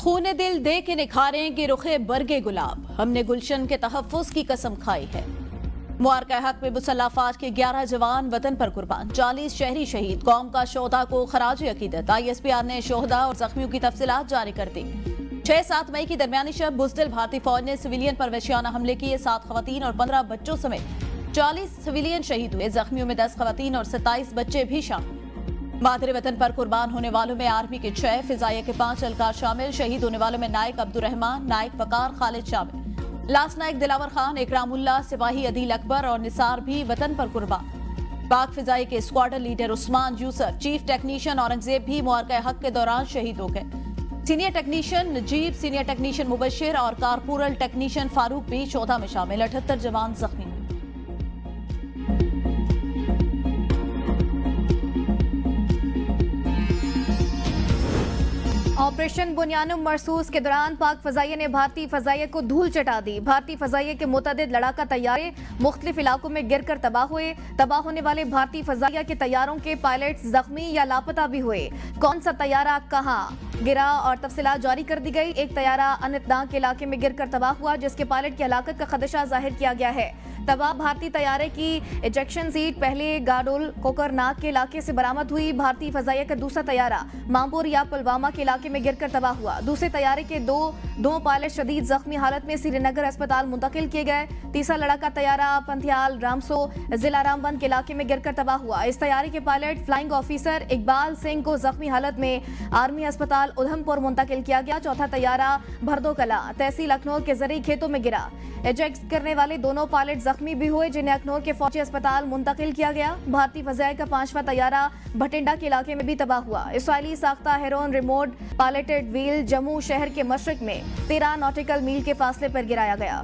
खूने दिल दे के निखारेंगे रुखे बरगे गुलाब, हमने गुलशन के तहफ्फुज़ की कसम खाई है। मुआरका हक में मुसल्लह फौज के 11 जवान वतन पर कुर्बान, 40 शहरी शहीद, कौम का शोहदा को खराज अकीदत। ISPR ने शोहदा और जख्मियों की तफसीलात जारी कर दी। 6-7 मई की दरमियानी शब बुज़दिल भारतीय फौज ने सिविलियन पर वहशियाना हमले किए। 7 खवातीन और 15 बच्चों समेत 40 सिविलियन शहीद हुए। जख्मियों में 10 खवातीन और 27 बच्चे भी शामिल। मादरे वतन पर कुर्बान होने वालों में आर्मी के 6, फिजाइया के 5 एहलकार शामिल। शहीद होने वालों में नायक अब्दुर्रहमान, नायक वकार खालिद शामिल। लास्ट नायक दिलावर खान, इकरामुल्लाह, सिपाही अदील अकबर और निसार भी वतन पर कुर्बान। पाक फिजाई के squadron leader Usman Yusuf, chief technician Aurangzeb भी मुआरका हक के दौरान शहीद हो गए। Senior technician Najeeb, senior technician Mubashir और कारपूरल टेक्नीशियन फारूक भी शोधा में शामिल। 78 जवान जख्मी। ऑपरेशन बुनियानुम मरसूस के दौरान पाक फजाइया ने भारतीय फजाइया को धूल चटा दी। भारतीय फजाइया के मुतअद्दिद लड़ाका तैयारे मुख्तलिफ इलाकों में गिरकर तबाह हुए। तबाह होने वाले भारतीय फजाइया के तैयारों के पायलट्स जख्मी या लापता भी हुए। कौन सा तैयारा कहां गिरा और तफसीलात जारी कर दी गई। एक तैयारा अनंतनाग के इलाके में गिरकर तबाह हुआ, जिसके पायलट की हलाकत का खदशा जाहिर किया गया है। तबाह भारतीय तैयारे की इजेक्शन सीट पहले गाडोल कोकरनाग के इलाके से बरामद हुई। भारतीय फजाइया का दूसरा तैयारा मामपुर या पुलवामा के इलाके में गिरकर तबाह हुआ। दूसरे तैयारे के दो पायलट शदीद जख्मी हालत में श्रीनगर अस्पताल मुंतकिल किए गए। तीसरा लड़ाका तैयारा पंथियाल रामसो जिला रामबन के इलाके में गिरकर तबाह हुआ। इस तैयारे के pilot flying officer Iqbal Singh को जख्मी हालत में आर्मी अस्पताल उधमपुर मुंतकिल किया गया। चौथा तैयारा भरदोकला तहसील अखनौर के जरिए खेतों में गिरा। इजेक्ट करने वाले दोनों पायलट जख्मी भी हुए, जिन्हें अखनौर के फौजी अस्पताल मुंतकिल किया गया। भारतीय फजाइया का 5वां तैयारा भटिंडा के इलाके में भी तबाह हुआ। इसराइली साख्ता Heron remote piloted vehicle Jammu शहर के मशरिक में 13 नॉटिकल मील के फासले पर गिराया गया।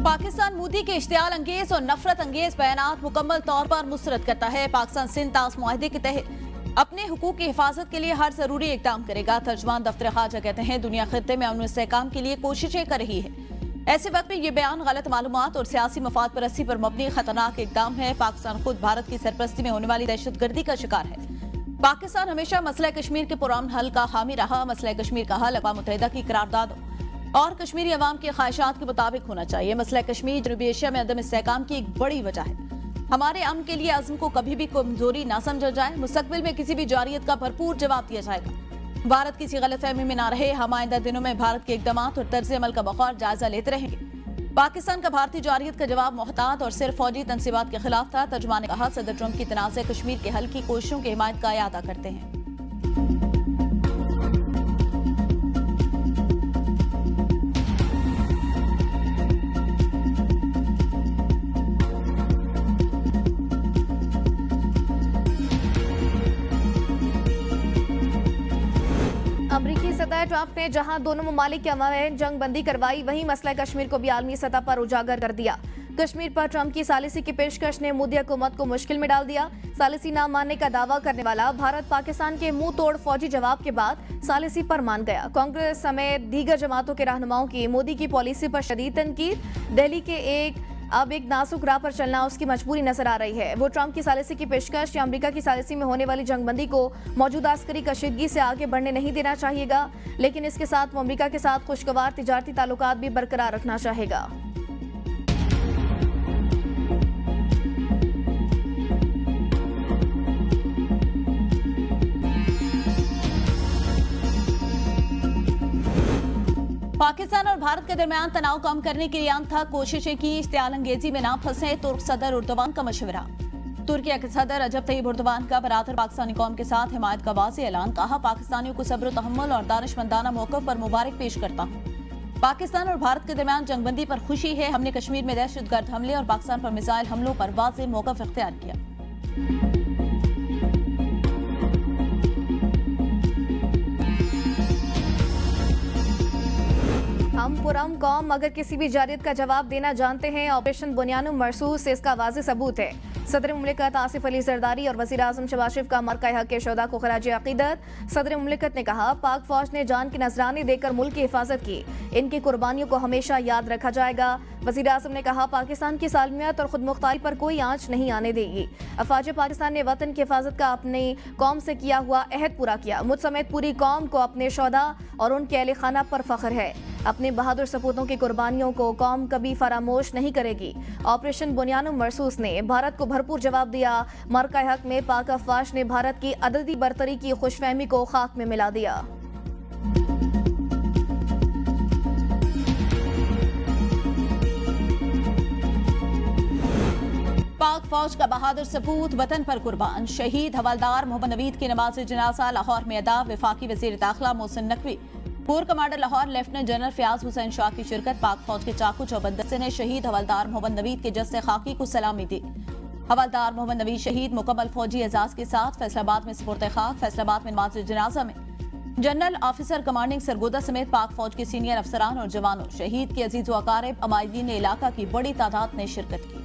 पाकिस्तान मोदी के इश्तियाल अंगेज और नफरत अंगेज बयानात मुकम्मल तौर पर मुस्तरद करता है। पाकिस्तान सिंध तास मुआहदे के तहत अपने हुकूक की हिफाजत के लिए हर जरूरी इकदाम करेगा। तर्जमान दफ्तर खारजा कहते हैं दुनिया खित्ते में अमन इस्तेहकाम के लिए कोशिशें कर रही है। ऐसे वक्त में ये बयान गलत मालूमात और सियासी मफाद परस्ती पर मबनी खतरनाक इकदाम है। पाकिस्तान खुद भारत की सरपरस्ती में होने वाली दहशतगर्दी का शिकार है। पाकिस्तान हमेशा मसला कश्मीर के पुरअमन हल का हामी रहा। मसला कश्मीर का हल अक़वाम मुत्तहिदा की करारदाद और कश्मीरी अवाम के ख्वाहिशात के मुताबिक होना चाहिए। मसला कश्मीर जनूबी एशिया में अदम इस्तेहकाम की एक बड़ी वजह है। हमारे अमन के लिए अज़्म को कभी भी कमजोरी ना समझा जाए। मुस्तकबिल में किसी भी जारियत का भरपूर जवाब दिया जाएगा। भारत किसी गलतफहमी में ना रहे। हम आइंदा दिनों में भारत के इक़दामात और तर्ज अमल का बखौर जायजा लेते रहेंगे। पाकिस्तान का भारतीय जारियत का जवाब मोहतात और सिर्फ फौजी तनसीबात के खिलाफ था। तर्जुमान ने कहा सदर ट्रंप की तनाज़ कश्मीर के हल की कोशिशों की हिमायत का इरादा करते हैं। अमरीकी सदर ट्रंप ने जहां दोनों ममालिक के अमाइन जंग बंदी करवाई, वहीं मसला कश्मीर को भी आलमी सतह पर उजागर कर दिया। कश्मीर पर ट्रंप की सालिसी की पेशकश ने मोदी हुकूमत को मुश्किल में डाल दिया। सालिसी न मानने का दावा करने वाला भारत पाकिस्तान के मुंह तोड़ फौजी जवाब के बाद सालिसी पर मान गया। कांग्रेस समेत दीगर जमातों के रहनुमाओं की मोदी की पॉलिसी पर शदीद तनकीद। दिल्ली के अब एक नाजुक राह पर चलना उसकी मजबूरी नजर आ रही है। वो ट्रंप की सालिसी की पेशकश या अमेरिका की सालिसी में होने वाली जंगबंदी को मौजूदा अस्करी कशीदगी से आगे बढ़ने नहीं देना चाहेगा, लेकिन इसके साथ वो अमेरिका के साथ खुशगवार तिजारती ताल्लुकात भी बरकरार रखना चाहेगा। पाकिस्तान और भारत के दरमियान तनाव कम करने के लिए अनथक कोशिशें की। इश्तियाल अंगेजी में ना फंसे तुर्क सदर उर्दवान का मशवरा। तुर्की के सदर रजब तय्यब उर्दवान का बरातर पाकिस्तानी कौम के साथ हिमायत का वाज़ेह ऐलान। कहा पाकिस्तानियों को सब्र तहम्मुल और दानिशमंदाना मौक़िफ़ पर मुबारक पेश करता हूँ। पाकिस्तान और भारत के दरमियान जंगबंदी पर खुशी है। हमने कश्मीर में दहशतगर्द हमले और पाकिस्तान पर मिसाइल हमलों पर वाज़ेह मौक़िफ़ इख्तियार किया। हम पुरअमन कौम अगर किसी भी जारियत का जवाब देना जानते हैं, ऑपरेशन बुनियानुम मरसूस से इसका वाज़ेह सबूत है। सदर मुमलिकत आसिफ अली जरदारी और वज़ीर आज़म शहबाज शरीफ का मरका हक के शोदा को खराज अकीदत। सदर मुमलिकत ने कहा, पाक फौज ने जान की नजरानी देकर मुल्क की हिफाजत की, इनकी कुर्बानियों को हमेशा याद रखा जाएगा। वज़ीर आज़म ने कहा, पाकिस्तान की सालमियत और खुद मुख्तारी पर कोई आंच नहीं आने देगी। अफवाज पाकिस्तान ने वतन की हिफाजत का अपनी कौम से किया हुआ अहद पूरा किया। मुझ समेत पूरी कौम को अपने शोदा और उनके अहले खाना पर फख्र है। अपने बहादुर सपूतों की कुर्बानियों को कौम कभी फरामोश नहीं करेगी। ऑपरेशन बुनियानुम मरसूस ने भारत को भरपूर जवाब दिया। मरका हक में पाक अफवाज ने भारत की अददी बरतरी की खुशफहमी को खाक में मिला दिया। पाक फौज का बहादुर सपूत वतन पर कुर्बान। शहीद हवलदार मोहम्मद नवीद की नमाज जनाजा लाहौर में अदा। वफाकी वजीर दाखिला Mohsin Naqvi, corps commander Lahore lieutenant general Fayyaz Hussain Shah की शिरकत। पाक फौज के चाकू चौबंद दस्ते ने शहीद हवलदार मोहम्मद नवीद के जस्से खाकी को सलामी दी। हवलदार मोहम्मद नवीद शहीद मुकम्मल फौजी एजाज के साथ फैसलाबाद में सुपुर्द खाक। फैसलाबाद में नमाज जनाजा में जनरल ऑफिसर कमांडिंग सरगोदा समेत पाक फौज के सीनियर अफसरान और जवानों, शहीद के अजीज व अकारिब, अमायदीन इलाका की बड़ी तादाद ने शिरकत की।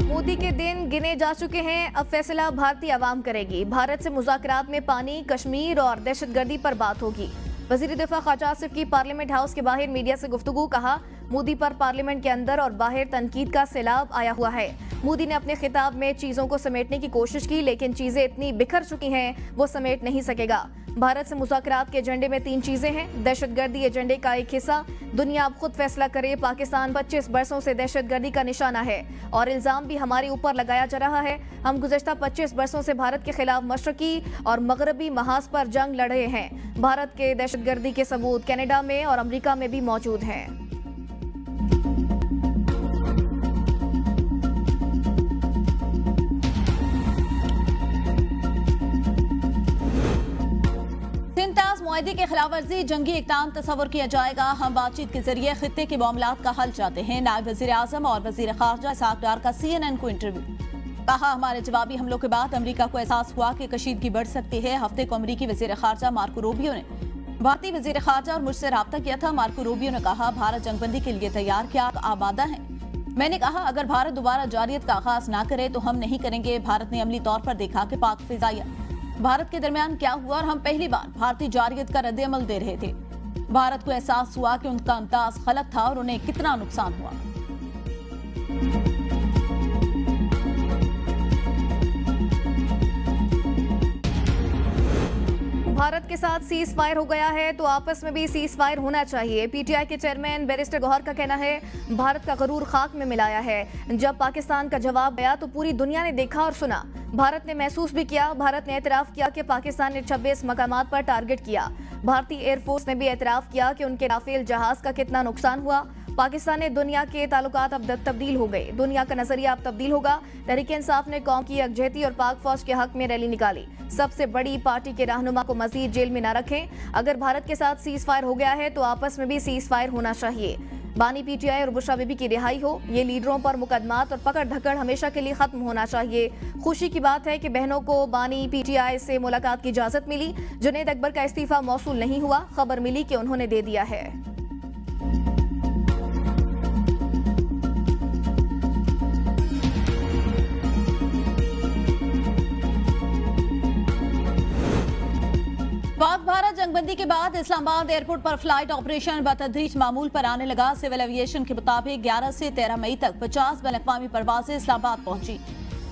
मोदी के दिन गिने जा चुके हैं, अब फैसला भारतीय अवाम करेगी। भारत से मुज़ाकरात में पानी, कश्मीर और दहशतगर्दी पर बात होगी। वज़ीर दिफा ख्वाजा आसिफ की पार्लियामेंट हाउस के बाहर मीडिया से गुफ्तगू। कहा, मोदी पर पार्लियामेंट के अंदर और बाहर तनकीद का सैलाब आया हुआ है। मोदी ने अपने खिताब में चीज़ों को समेटने की कोशिश की, लेकिन चीज़ें इतनी बिखर चुकी हैं वो समेट नहीं सकेगा। भारत से मुज़ाकरात के एजेंडे में 3 चीज़ें हैं। दहशतगर्दी एजेंडे का एक हिस्सा, दुनिया अब खुद फैसला करे। पाकिस्तान 25 बरसों से दहशतगर्दी का निशाना है और इल्ज़ाम भी हमारे ऊपर लगाया जा रहा है। हम गुज़श्ता 25 बरसों से भारत के खिलाफ मशरकी और मगरबी महाज पर जंग लड़ रहे हैं। भारत के दहशतगर्दी के सबूत कनाडा में और अमेरिका में भी मौजूद हैं। मुआहदे की खिलाफ वर्जी जंगी इक़दाम तस्वुर किया जाएगा। हम बातचीत के जरिए खित्ते के मामलात का हल चाहते हैं। नायब वज़ीर आज़म और वज़ीर ख़ारजा इसहाक़ डार का CNN को इंटरव्यू। कहा, हमारे जवाबी हमलों के बाद अमेरिका को एहसास हुआ कि कशीदगी बढ़ सकती है। हफ्ते को अमेरिकी वज़ीर ख़ारजा मार्को रूबियो ने भारतीय वज़ीर ख़ारजा और मुझसे रब्ता किया था। मार्को रूबियो ने कहा, भारत जंगबंदी के लिए तैयार, क्या आमादा है। मैंने कहा, अगर भारत दोबारा जारियत का आगाज ना करे तो हम नहीं करेंगे। भारत ने अमली तौर पर देखा कि पाक फिजाइया भारत के दरमियान क्या हुआ और हम पहली बार भारतीय जारियत का रद्द-ए-अमल दे रहे थे। भारत को एहसास हुआ कि उनका अंदाज गलत था और उन्हें कितना नुकसान हुआ। भारत के साथ सीज फायर हो गया है तो आपस में भी सीज फायर होना चाहिए। पीटीआई के चेयरमैन बैरिस्टर गौहर का कहना है, भारत का गरूर खाक में मिलाया है। जब पाकिस्तान का जवाब आया तो पूरी दुनिया ने देखा और सुना। भारत ने महसूस भी किया। भारत ने एतराफ़ किया कि पाकिस्तान ने 26 मकामात पर टारगेट किया। भारतीय एयरफोर्स ने भी एतराफ़ किया कि उनके राफेल जहाज का कितना नुकसान हुआ। पाकिस्तान ने दुनिया के ताल्लुकात अब तब्दील हो गए। दुनिया का नजरिया अब तब्दील होगा। तहरीक इंसाफ ने कौम की यकजहती और पाक फौज के हक में रैली निकाली। सबसे बड़ी पार्टी के रहनुमा को मजीद जेल में न रखें। अगर भारत के साथ सीज फायर हो गया है तो आपस में भी सीज फायर होना चाहिए। बानी पीटीआई और बुशरा बीबी की रिहाई हो। ये लीडरों पर मुकदमात और पकड़ धकड़ हमेशा के लिए खत्म होना चाहिए। खुशी की बात है कि बहनों को बानी पीटीआई से मुलाकात की इजाजत मिली। जुनैद अकबर का इस्तीफा मौसूल नहीं हुआ। खबर मिली कि उन्होंने दे दिया है। पाक भारत जंगबंदी के बाद इस्लामाबाद एयरपोर्ट पर फ्लाइट ऑपरेशन बतदरीज मामूल पर आने लगा। सिविल एविएशन के मुताबिक 11 से 13 मई तक 50 बैनुल-अक़वामी परवाजें इस्लामाबाद पहुंची।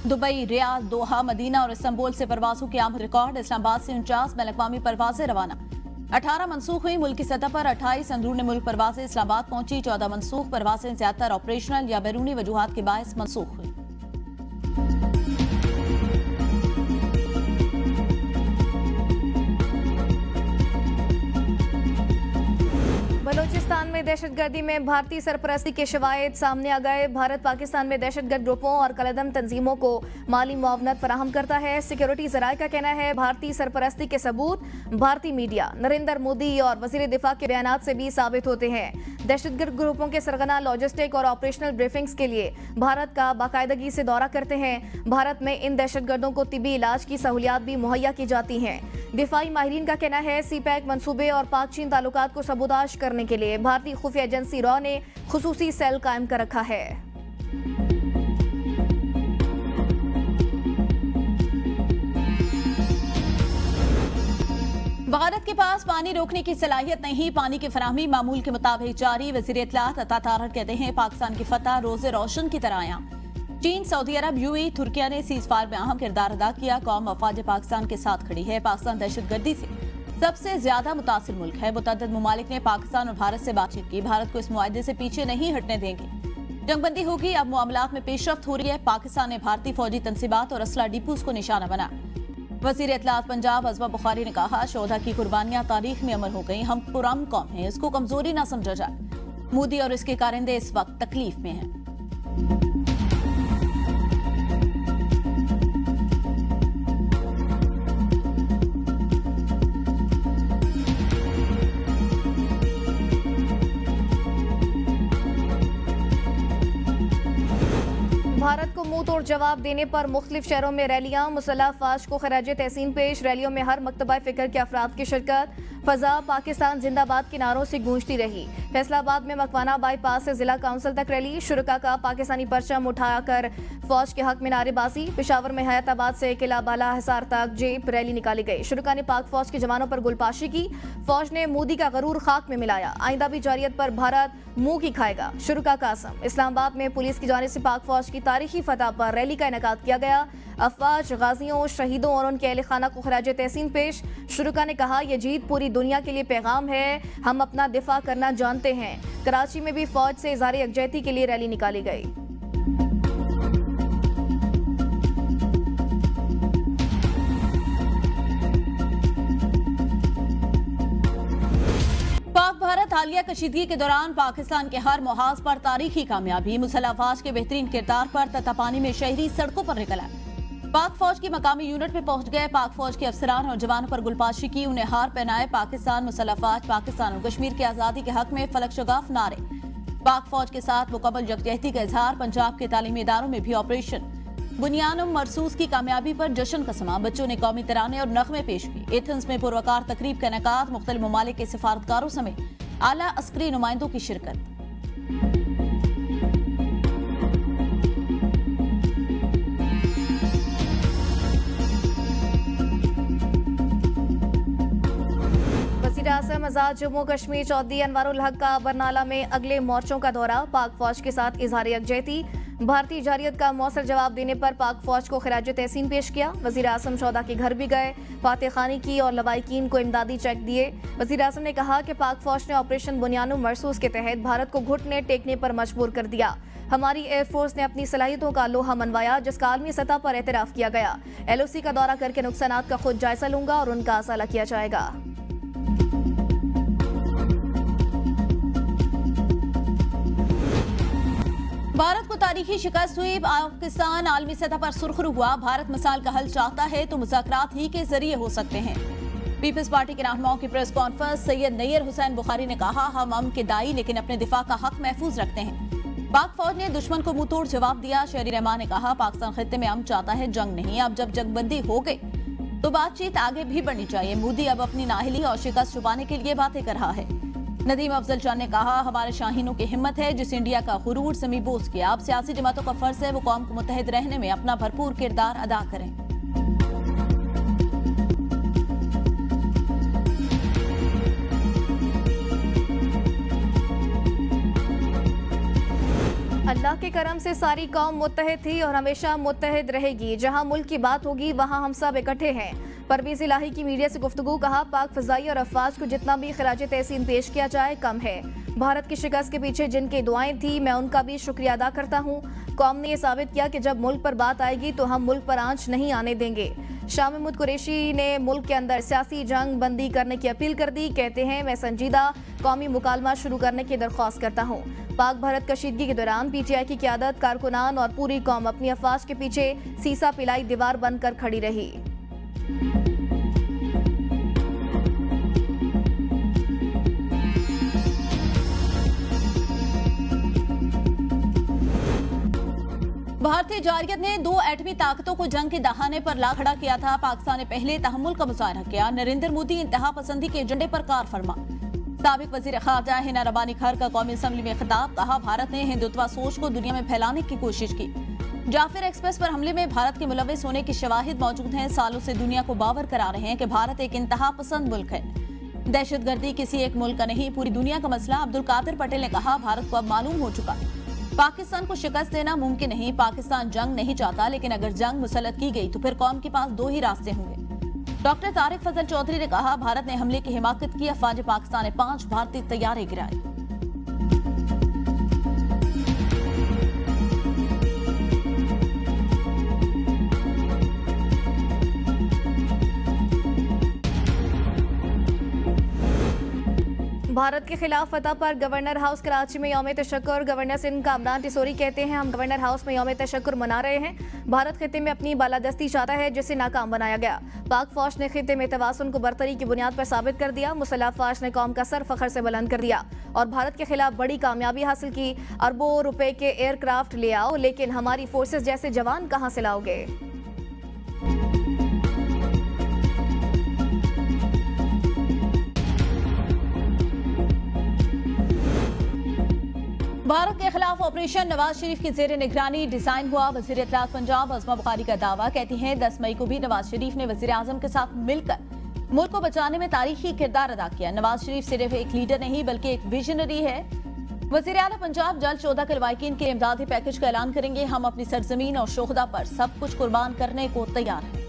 दुबई, रियाद, दोहा, मदीना और इस्तांबुल से परवाजों की आमद रिकॉर्ड। इस्लामाबाद से 49 बैनुल-अक़वामी परवाजें रवाना। 18 मनसूख हुई। मुल्क की सतह पर 28 अंदरून मुल्क परवाजें इस्लामाबाद पहुंची। 14 मनसूख परवाजें ज्यादातर ऑपरेशनल या बैरूनी वजूहात के बायस मनसूख हुई। बलूचिस्तान में दहशतगर्दी में भारतीय सरपरस्ती के शवाहिद सामने आ गए। भारत पाकिस्तान में दहशतगर्द ग्रुपों और कलदम तंजीमों को माली मुआवनत फराहम करता है। सिक्योरिटी ज़राए का कहना है, भारतीय सरपरस्ती के सबूत भारतीय मीडिया, नरेंद्र मोदी और वज़ीर दिफा के बयानात से भी साबित होते हैं। दहशतगर्द ग्रुपों के सरगना लॉजिस्टिक और ऑपरेशनल ब्रीफिंग्स के लिए भारत का बाकायदगी से दौरा करते हैं। भारत में इन दहशतगर्दों को तिब्बी इलाज की सहूलियात भी मुहैया की जाती हैं। दिफाई माहिरीन का कहना है सीपैक मंसूबे और पाक चीन ताल्लुकात को सबूताश करने के लिए भारतीय खुफिया एजेंसी रॉ ने खुसूसी सेल कायम कर रखा है। भारत के पास पानी रोकने की सलाहियत नहीं, पानी की फराहमी मामूल के मुताबिक जारी। वजीर इत्तलात अता तारड़ कहते हैं पाकिस्तान की फतह रोजे रोशन की तरह आया। चीन, सऊदी अरब, यूएई, तुर्किया ने सीज फायर में अहम किरदार अदा किया। कौम मफाद पाकिस्तान के साथ खड़ी है। पाकिस्तान दहशतगर्दी से सबसे ज्यादा मुतासिर मुल्क है। मुतअद्दिद ममालिक ने पाकिस्तान और भारत से बातचीत की। भारत को इस मुआहदे से पीछे नहीं हटने देंगे। जंगबंदी होगी, अब मामलात में पेशरफ्त हो रही है। पाकिस्तान ने भारतीय फौजी तनसीबात और असला डिपोज को निशाना बना। वजीर इत्तलात पंजाब अजवा बुखारी ने कहा शोधा की कुर्बानियां तारीख में अमर हो गई। हम पुरअमन कौम हैं, इसको कमजोरी ना समझा जाए। मोदी और इसके कारिंदे इस वक्त तकलीफ में हैं। भारत को मुंह तोड़ जवाब देने पर मुख्तलिफ शहरों में रैलियां, मुसल्लह अफवाज को खराज तहसीन पेश। रैलियों में हर मकतबा फिक्र के अफराद की शिरकत। फजा पाकिस्तान जिंदाबाद के नारों से गूंजती रही। फैसलाबाद में मकवाना बाईपास से जिला काउंसिल तक रैली। शुरका का पाकिस्तानी परचम उठाकर फौज के हक में नारेबाजी। पेशावर में हयाताबाद से किला बाला हिसार तक जेब रैली निकाली गई। शुरका ने पाक फौज के जवानों पर गुलपाशी की। फौज ने मोदी का गरूर खाक में मिलाया। आइंदा भी जारियत पर भारत मुंह की खाएगा, शुरका का असम। इस्लामाबाद में पुलिस की जानिब से पाक फौज की तारीखी फतह पर रैली का इनेकाद किया गया। अफवाज, गाजियों, शहीदों और उनके अहल खाना को खराज तहसीन पेश। शुरका ने कहा यह जीत पूरी दुनिया के लिए पैगाम है, हम अपना दिफा करना जानते हैं। कराची में भी फौज से इज़हार यकजहती के लिए रैली निकाली गई। पाक भारत हालिया कशीदगी के दौरान पाकिस्तान के हर मुहाज पर तारीखी कामयाबी। मुसल्लह अफवाज के बेहतरीन किरदार पर ततापानी में शहरी सड़कों पर निकला। पाक फौज की मकामी यूनिट में पहुंच गए। पाक फौज के अफसरान और जवानों पर गुलपाशी की, उन्हें हार पहनाए। पाकिस्तान, मुसल्लह अफवाज, पाकिस्तान और कश्मीर की आजादी के हक में फलक शगाफ नारे। पाक फौज के साथ मुकम्मल यकजहती का इजहार। पंजाब के तालीमी इदारों में भी ऑपरेशन बुनियानुम मरसूस की कामयाबी पर जश्न का समा। बच्चों ने कौमी तराने और नगमे पेश किए। एथेंस में पुरवकार तकरीब का इनेकाद। मुख्तलिफ ममालिक के सिफारतकारों समेत आला अस्करी नुमाइंदों की शिरकत। वज़ीर आज़म आज़ाद जम्मू कश्मीर चौधरी अनवारुल हक का बरनाला में अगले मोर्चों का दौरा। पाक फौज के साथ इज़हार यकजहती। भारतीय जारियत का मौसर जवाब देने पर पाक फौज को खराज तहसीन पेश किया। वज़ीर आज़म चौधा के घर भी गए, फातह खानी की और लवाइकीन को इमदादी चेक दिए। वज़ीर आज़म ने कहा कि पाक फौज ने ऑपरेशन बुनियानुम मरसूस के तहत भारत को घुटने टेकने पर मजबूर कर दिया। हमारी एयरफोर्स ने अपनी सलाहियतों का लोहा मनवाया, जिसका आलमी सतह पर एतराफ़ किया गया। LOC का दौरा करके नुकसानात का खुद जायजा लूंगा और उनका असाला किया जाएगा। भारत को तारीखी शिकस्त हुई। पाकिस्तान आलमी सतह पर सुर्खरू हुआ। भारत मिसाल का हल चाहता है तो मुज़ाकरात ही के जरिए हो सकते हैं। पीपल्स पार्टी के रहनुमाओं की प्रेस कॉन्फ्रेंस। सैयद नैयर हुसैन बुखारी ने कहा हम अमन के दाई लेकिन अपने दिफा का हक महफूज रखते हैं। पाक फौज ने दुश्मन को मुंह तोड़ जवाब दिया। शहरी रहमान ने कहा पाकिस्तान खित्ते में अमन चाहता है, जंग नहीं। अब जब जंगबंदी हो गई तो बातचीत आगे भी बढ़नी चाहिए। मोदी अब अपनी नाअहली और शिकस्त छुपाने के लिए बातें कर रहा है। नदीम अफजल चांद ने कहा हमारे शाहीनों की हिम्मत है जिस इंडिया का गुरूर समीबोस किया। अब सियासी जमातों का फर्ज है वो कौम को मुत्तहिद रहने में अपना भरपूर किरदार अदा करें। अल्लाह के करम से सारी कौम मुत्तहिद थी और हमेशा मुत्तहिद रहेगी। जहां मुल्क की बात होगी वहां हम सब इकट्ठे हैं। परवीज इलाही की मीडिया से गुफ्तगू। कहा पाक फजाई और अफवाज को जितना भी खराज तहसीन पेश किया जाए कम है। भारत की शिकस्त के पीछे जिनकी दुआएं थी मैं उनका भी शुक्रिया अदा करता हूँ। कौम ने यह साबित किया कि जब मुल्क पर बात आएगी तो हम मुल्क पर आंच नहीं आने देंगे। शाह महमूद कुरैशी ने मुल्क के अंदर सियासी जंग बंदी करने की अपील कर दी। कहते हैं मैं संजीदा कौमी मुकालमा शुरू करने की दरख्वास्त करता हूँ। पाक भारत कशीदगी के दौरान PTI की क़यादत, कारकुनान और पूरी कौम अपनी अफवाज के पीछे सीसा पिलाई दीवार बनकर खड़ी रही। भारतीय जारियत ने 2 एटमी ताकतों को जंग के दहाने पर ला खड़ा किया था। पाकिस्तान ने पहले तहम्मुल का मुजाहरा किया। नरेंद्र मोदी इंतहा पसंदी के एजेंडे पर कार फरमा। साबिक वजीर खारजा हिना रबानी खार का कौमी असम्बली में खिताब, कहा भारत ने हिंदुत्व सोच को दुनिया में फैलाने की कोशिश की। जाफिर एक्सप्रेस पर हमले में भारत के मुलविस होने की शवाहिद मौजूद हैं। सालों से दुनिया को बावर करा रहे हैं कि भारत एक इंतहा पसंद मुल्क है। दहशतगर्दी किसी एक मुल्क का नहीं, पूरी दुनिया का मसला। अब्दुल कादिर पटेल ने कहा, भारत को अब मालूम हो चुका, पाकिस्तान को शिकस्त देना मुमकिन नहीं। पाकिस्तान जंग नहीं चाहता, लेकिन अगर जंग मुसल्लत की गई तो फिर कौम के पास 2 ही रास्ते होंगे। डॉक्टर तारिक फजल चौधरी ने कहा, भारत ने हमले की हिमाकत की। अफवाज पाकिस्तान ने 5 भारतीय तैयारे गिराए। भारत के खिलाफ फतह पर गवर्नर हाउस कराची में यौम तशक्कुर। गवर्नर सिंध कामरान तिसोरी कहते हैं, हम गवर्नर हाउस में यौम तशक्कुर मना रहे हैं। भारत खिते में अपनी बालादस्ती चाहता है, जिसे नाकाम बनाया गया। पाक फौज ने खिते में तवासुन को बरतरी की बुनियाद पर साबित कर दिया। मुसल्लह फौज ने कौम का सर फखर से बुलंद कर दिया और भारत के खिलाफ बड़ी कामयाबी हासिल की। अरबों रुपए के एयरक्राफ्ट ले आओ, लेकिन हमारी फोर्सेस जैसे जवान कहाँ से लाओगे। भारत के खिलाफ ऑपरेशन नवाज शरीफ की जेर निगरानी डिजाइन हुआ। वजीर इत्तलात पंजाब अज़मा बुखारी का दावा, कहती हैं 10 मई को भी नवाज शरीफ ने वजीर आजम के साथ मिलकर मुल्क को बचाने में तारीखी किरदार अदा किया। नवाज शरीफ सिर्फ एक लीडर नहीं बल्कि एक विजनरी है। वजीर आला पंजाब जल्द 14 के लवाकिन के इमदादी पैकेज का ऐलान करेंगे। हम अपनी सरजमीन और शोहदा पर सब कुछ कुर्बान करने को तैयार हैं।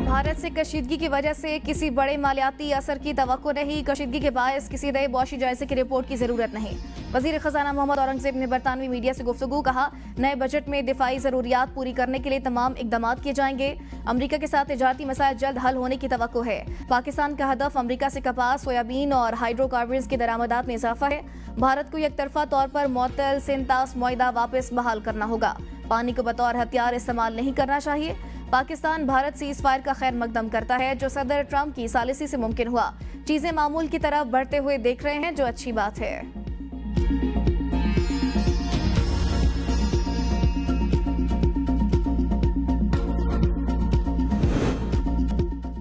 भारत से कशीदगी की वजह से किसी बड़े मालियाती असर की तवक्को नहीं। कशीदगी के बायस किसी नए बौशी जायजे की रिपोर्ट की जरूरत नहीं। वजीर खजाना मोहम्मद औरंगजेब ने बरतानवी मीडिया से गुफ्तगू, कहा नए बजट में दिफाई जरूरियात पूरी करने के लिए तमाम इकदाम किए जाएंगे। अमरीका के साथ तिजारती मसाइल जल्द हल होने की तवक्को है। पाकिस्तान का हदफ अमरीका से कपास, सोयाबीन और हाइड्रोकार्बन्स की दरामदात में इजाफा है। भारत को एकतरफा तौर पर मुअत्तल सिंतास मुआहिदा वापस बहाल करना होगा। पानी को बतौर हथियार इस्तेमाल नहीं करना चाहिए। पाकिस्तान भारत सीज फायर का खैर मकदम करता है, जो सदर ट्रंप की सालिसी से मुमकिन हुआ। चीजें मामूल की तरफ बढ़ते हुए देख रहे हैं, जो अच्छी बात है।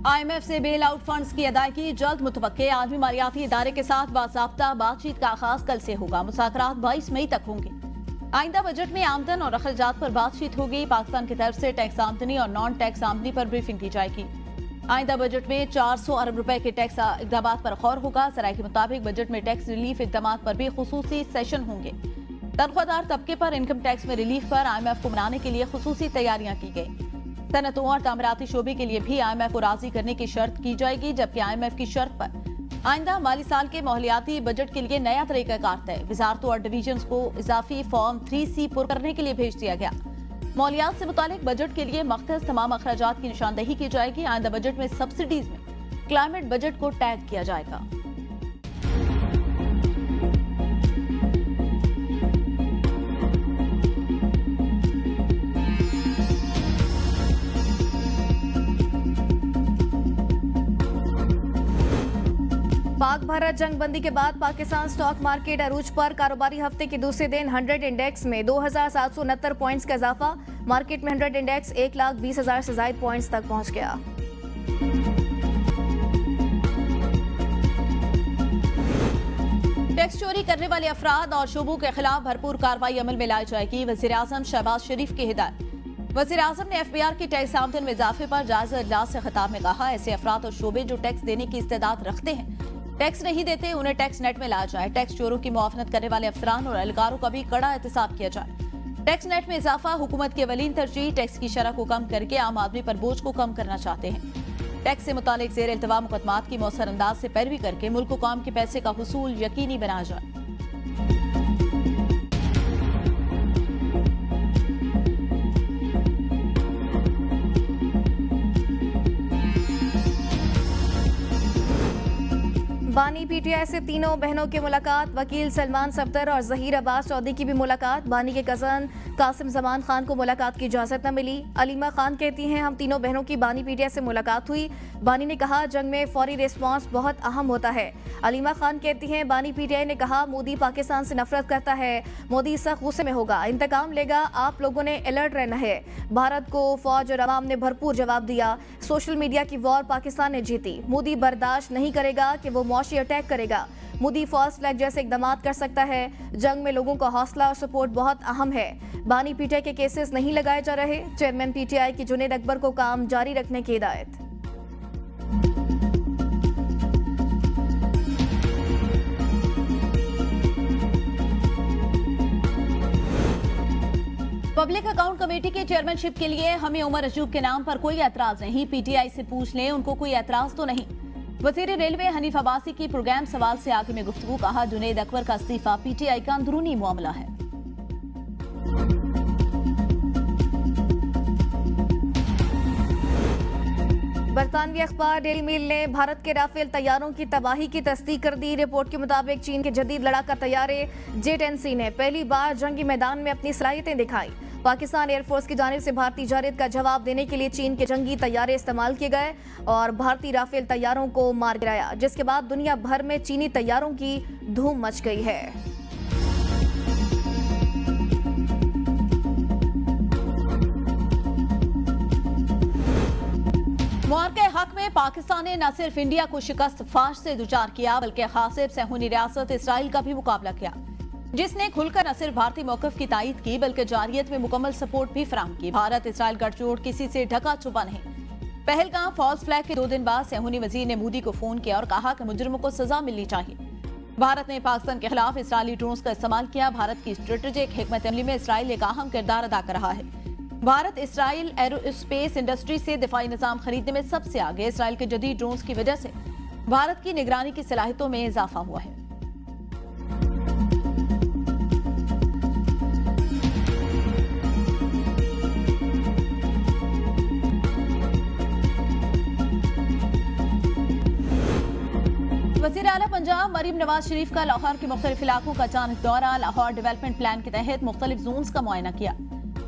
IMF से बेल आउट फंड्स की अदायगी जल्द मुतवक्के। आलमी मालियाती इदारे के साथ बाज़ाब्ता बातचीत का आगाज कल से होगा। मुज़ाकरात 22 मई तक होंगे। आइंदा बजट में आमदन और अखराजात पर बातचीत होगी। पाकिस्तान की तरफ से टैक्स आमदनी और नॉन टैक्स आमदनी पर ब्रीफिंग की जाएगी। आइंदा बजट में 400 अरब रुपए के टैक्स इकदाम पर गौर होगा। सराय के मुताबिक बजट में टैक्स रिलीफ इकदाम पर भी खुसूसी सेशन होंगे। तनख्वाहदार तबके पर इनकम टैक्स में रिलीफ पर IMF को मनाने के लिए खुसूसी तैयारियां की गई। सनतों और तामीराती शोबे के लिए भी IMF को राजी करने की शर्त की जाएगी, जबकि IMF की शर्त पर आइंदा माली साल के माहौलियाती बजट के लिए नया तरीकाकार तय। वजारतों और डिवीजन को इजाफी फॉर्म 3C पुर करने के लिए भेज दिया गया। माहौलियात से मुतालिक बजट के लिए मख्तस तमाम अखराजात की निशानदही की जाएगी। आइंदा बजट में सब्सिडीज में क्लाइमेट बजट को टैग किया जाएगा। पाक भारत जंगबंदी के बाद पाकिस्तान स्टॉक मार्केट अरूज पर। कारोबारी हफ्ते के दूसरे दिन 100 इंडेक्स में 2769 पॉइंट्स का इजाफा। मार्केट में 100 इंडेक्स 1,20,000 से ज्यादा पॉइंट्स तक पहुंच गया। टैक्स चोरी करने वाले अफराद और शोबों के खिलाफ भरपूर कार्रवाई अमल में लाई जाएगी। वजीर आजम शहबाज शरीफ की हिदायत। वजीर आजम ने FBR की टैक्स आमदन में इजाफे पर जायजा इजलास से खिताब में कहा, ऐसे अफराद और शोबे जो टैक्स देने की इस्तेदाद रखते हैं, टैक्स नहीं देते, उन्हें टैक्स नेट में लाया जाए। टैक्स चोरों की मुआवनत करने वाले अफसरान और एहलकारों का भी कड़ा एहतसाब किया जाए। टैक्स नेट में इजाफा हुकूमत की अवलीन तरजीह। टैक्स की शरह को कम करके आम आदमी पर बोझ को कम करना चाहते हैं। टैक्स से मुतालिक जेर इल्तवा मुकदमात की मौसर अंदाज से पैरवी करके मुल्क को कौम के पैसे का हुसूल यकीनी बनाया जाए। बानी PTI पीटीआई से तीनों बहनों की मुलाकात, वकील सलमान सफ्दर और जहीर अब्बास चौधरी की भी मुलाकात। बानी के कजन कासिम जमान खान को मुलाकात की इजाजत न मिली। अलीमा खान कहती हैं हम तीनों बहनों की बानी पीटीआई से मुलाकात हुई। बानी ने कहा जंग में फौरी रिस्पांस बहुत अहम होता है। अलीमा खान कहती हैं बानी पीटीआई ने कहा मोदी पाकिस्तान से नफरत करता है, मोदी सख्त गुस्से में होगा, इंतकाम लेगा, आप लोगों ने अलर्ट रहना है। भारत को फौज और अवाम ने भरपूर जवाब दिया। सोशल मीडिया की वॉर पाकिस्तान ने जीती। मोदी बर्दाश्त नहीं करेगा कि वो मौशी अटैक करेगा। मोदी फॉल्स फ्लैग जैसे इकदाम कर सकता है। जंग में लोगों का हौसला और सपोर्ट बहुत अहम है। बानी पीटीआई के केसेस नहीं लगाए जा रहे। चेयरमैन पीटीआई की जुनैद अकबर को काम जारी रखने की हिदायत। पब्लिक अकाउंट कमेटी के चेयरमैनशिप के लिए हमें उमर अजूब के नाम पर कोई एतराज नहीं। पीटीआई से पूछ लें, उनको कोई एतराज तो नहीं। वजीर रेलवे हनीफ अब्बासी की प्रोग्राम सवाल से आगे में गुफ्तगू, कहा जुनैद अकबर का इस्तीफा पीटीआई का अंदरूनी मामला है। बरतानवी अखबार डेली मेल ने भारत के राफेल तैयारों की तबाही की तस्दीक कर दी। रिपोर्ट के मुताबिक चीन के जदीद लड़ाका तैयारे J-10C ने पहली बार जंगी मैदान में अपनी सलाहियतें दिखाई। पाकिस्तान एयरफोर्स की जानिब से भारतीय जारियत का जवाब देने के लिए चीन के जंगी तैयारे इस्तेमाल किए गए और भारतीय राफेल तैयारों को मार गिराया, जिसके बाद दुनिया भर में चीनी तैयारों की धूम मच गई है। मुआरके हक में पाकिस्तान ने न सिर्फ इंडिया को शिकस्त फाश से दुचार किया, बल्कि खासिब सहूनी रियासत इसराइल का भी मुकाबला किया, जिसने खुलकर न सिर्फ भारतीय मौकफ की तायीद की बल्कि जारियत में मुकम्मल सपोर्ट भी फराहम की। भारत इसराइल गठजोड़ किसी से ढका छुपा नहीं। पहलगाम फॉल्स फ्लैग के 2 दिन बाद सहूनी वजीर ने मोदी को फोन किया और कहा कि मुजरिमों को सजा मिलनी चाहिए। भारत ने पाकिस्तान के खिलाफ इसराइली ड्रोन्स का इस्तेमाल किया। भारत की स्ट्रेटेजिक हिकमत अमली में इसराइल एक अहम किरदार अदा कर रहा है। भारत इसराइल एरोस्पेस इंडस्ट्री से दिफाई निजाम खरीदने में सबसे आगे। इसराइल के जदीद ड्रोन्स की वजह से भारत की निगरानी की सलाहियतों में इजाफा हुआ है। वज़ीर आला पंजाब मरीम नवाज शरीफ का लाहौर के मुख्तलिफ इलाकों का अचानक दौरा। लाहौर डेवलपमेंट प्लान के तहत मुख्तलिफ जोन्स का मुआयना किया।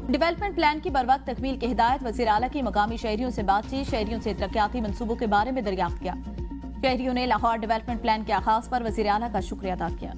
डेवलपमेंट प्लान की बरवक्त तकमील की हिदायत। वज़ीर आला की मकामी शहरियों से बातचीत, शहरियों से तरक्याती मंसूबों के बारे में दरियाफ्त किया। शहरियों ने लाहौर डेवलपमेंट प्लान के आगाज पर वज़ीर आला का शुक्रिया अदा किया।